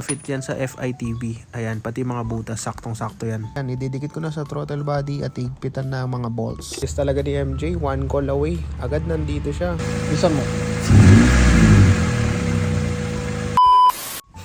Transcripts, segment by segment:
Fit yan sa FITB. Ayan, pati mga butas, saktong-sakto yan. Ayan, ididikit ko na sa throttle body at higpitan na mga bolts. Is talaga ni MJ, one call away. Agad nandito siya. Isan mo.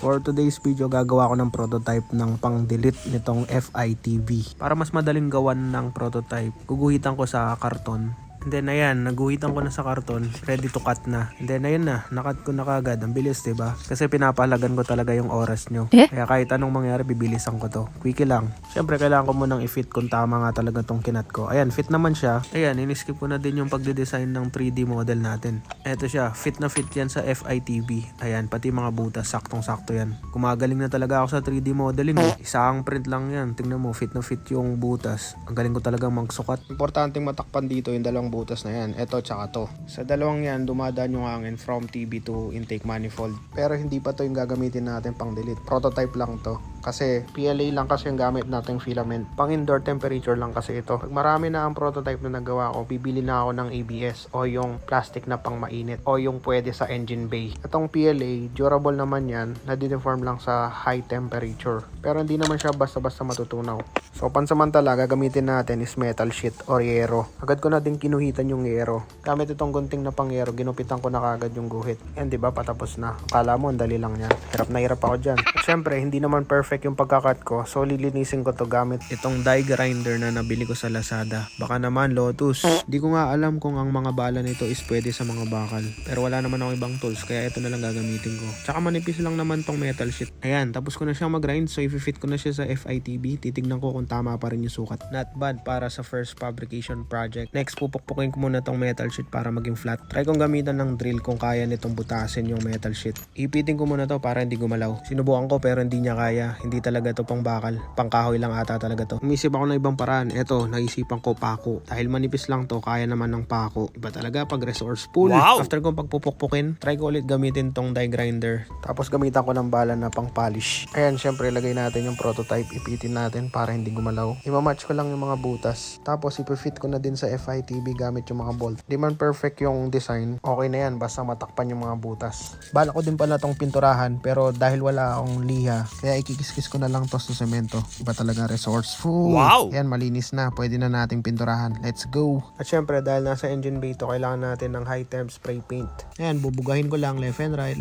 For today's video, gagawa ko ng prototype ng pang-delete nitong FITB. Para mas madaling gawan ng prototype, guguhitan ko sa karton. And then ayan, naguhitan ko na sa karton, ready to cut na. And then ayun na, nakat ko na kagad. Ang bilis, diba? Kasi pinapahalagan ko talaga yung oras nyo. Kaya kahit anong mangyari, bibilisan ko to. Quickie lang. Siyempre, kailangan ko munang i-fit kung tama nga talaga tong kinat ko. Ayan, fit naman siya. Ayan, in-skip ko na din yung pagde-design ng 3D model natin. Eto siya, fit na fit yan sa FITB. Ayan, pati mga butas, saktong-sakto yan. Gumagaling na talaga ako sa 3D modeling. Isang print lang yan. Tingnan mo, fit na fit yung butas. Ang galing ko talagang magsukat. Importanteng matakpan dito yung dalawang butas na yan. Ito tsaka to. Sa dalawang yan, dumadaan yung hangin from TB to intake manifold. Pero hindi pa to yung gagamitin natin pang delete. Prototype lang to. Kasi PLA lang kasi yung gamit nating filament. Pang indoor temperature lang kasi ito. Pag marami na ang prototype na nagawa ko, bibili na ako ng ABS o yung plastic na pang mainit o yung pwede sa engine bay. Itong PLA, durable naman yan. Nadideform lang sa high temperature. Pero hindi naman siya basta-basta matutunaw. So pansamantala, gagamitin natin is metal sheet or yero. Agad ko na din kinuhitan yung yero. Gamit itong gunting na pang yero, ginupitan ko na kagad yung guhit. Yan, diba? Patapos na. Akala mo, ang dali lang yan. Hirap na hirap ako dyan. At syempre, hindi naman perfect yung pagkakat ko. So lilinisin ko to gamit itong die grinder na nabili ko sa Lazada. Baka naman Lotus. Di ko nga alam kung ang mga bala nito is pwede sa mga bakal. Pero wala naman akong ibang tools, kaya ito na lang gagamitin ko. Tsaka manipis lang naman tong metal sheet. Ayan, tapos ko na siyang mag-grind. So i-fit ko na siya sa FITB. Titignan ko kung tama pa rin yung sukat. Not bad para sa first fabrication project. Next, pupukpukin ko muna tong metal sheet para maging flat. Try kong gamitan ng drill kung kaya nitong butasin yung metal sheet. Ipitin ko muna to para hindi gumalaw. Sinubukan ko pero hindi niya kaya. Hindi talaga to pang bakal. Pang kahoy lang ata talaga to. Umisip ako ng ibang paraan. Eto, naisipan ko pako. Dahil manipis lang to, kaya naman ng pako. Iba talaga pag resourceful. Wow! After kong pagpupukpukin, try ko ulit gamitin tong die grinder. Tapos gamitan ko ng bala na pang polish. Ayan, syempre lagay natin yung prototype. Ipitin natin para hindi gumalaw. Imamatch ko lang yung mga butas. Tapos ipifit ko na din sa FITB gamit yung mga bolt. Di man perfect yung design. Okay na yan, basta matakpan yung mga butas. Bala ko din pala tong pinturahan, pero dahil wala akong liha, kaya ikikis-kis ko na lang to sa semento. Iba talaga resourceful. Wow! Yan, malinis na. Pwede na nating pinturahan. Let's go! At syempre, dahil nasa engine bay to, kailangan natin ng high temp spray paint. Ayan, bubugahin ko lang left and right.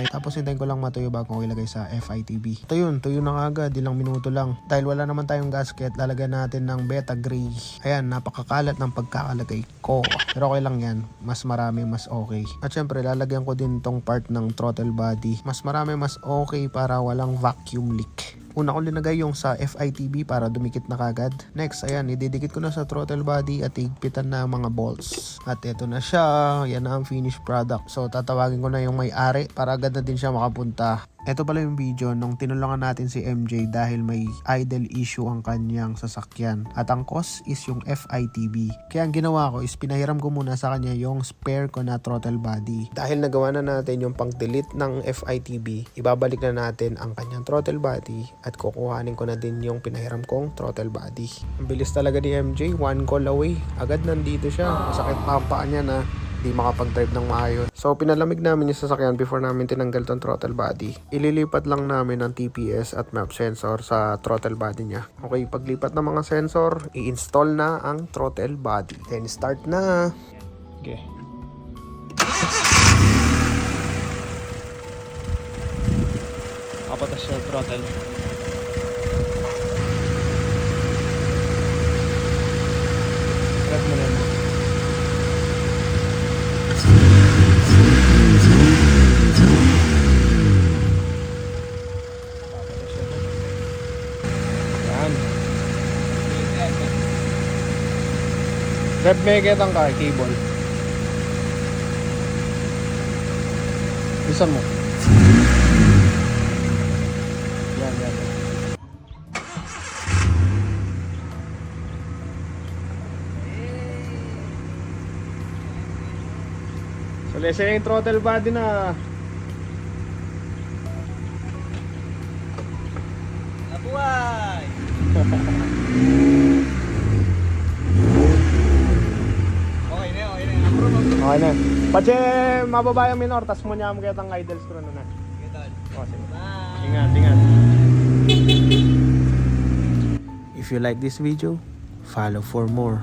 Tapos hintayin ko lang matuyo bago ko ilagay sa FITB. Ito yun, tuyo na agad. Ilang minuto lang. Dahil wala naman tayong gasket, lalagyan natin ng beta gray. Ayan, napakakalat ng pagkakalagay ko. Pero okay lang yan. Mas marami, mas okay. At syempre, lalagyan ko din tong part ng throttle body. Mas marami, mas okay para walang vacuum leak. Una ko linagay yung sa FITB para dumikit na kagad. Next, ayan, ididikit ko na sa throttle body at higpitan na mga bolts. At ito na siya. Yan na ang finished product. So, tatawagin ko na yung may-ari para agad na din siya makapunta. Ito pala yung video nung tinulungan natin si MJ dahil may idle issue ang kanyang sasakyan. At ang cause is yung FITB. Kaya ang ginawa ko is pinahiram ko muna sa kanya yung spare ko na throttle body. Dahil nagawa na natin yung pang-delete ng FITB, ibabalik na natin ang kanyang throttle body at kukuhanin ko na din yung pinahiram kong throttle body. Ang bilis talaga ni MJ, one call away. Agad nandito siya. Masakit pa ang paa niya na di makapag-drive ng maayos. So, pinalamig namin yung sasakyan before namin tinanggal tong throttle body. Ililipat lang namin ng TPS at map sensor sa throttle body niya. Okay, paglipat ng mga sensor, i-install na ang throttle body. Then, start na. Okay. Kapatas yung throttle. Start mo na mo. Rep mega ang car cable. Bisa mo. Yan. So, let's say yung throttle body na. Nabuhay! Okay na. Pache, mababa yung minor, tas mo niya mo kaya tang idle screw na na. Okay. Bye! Ingat, ingat. If you like this video, follow for more.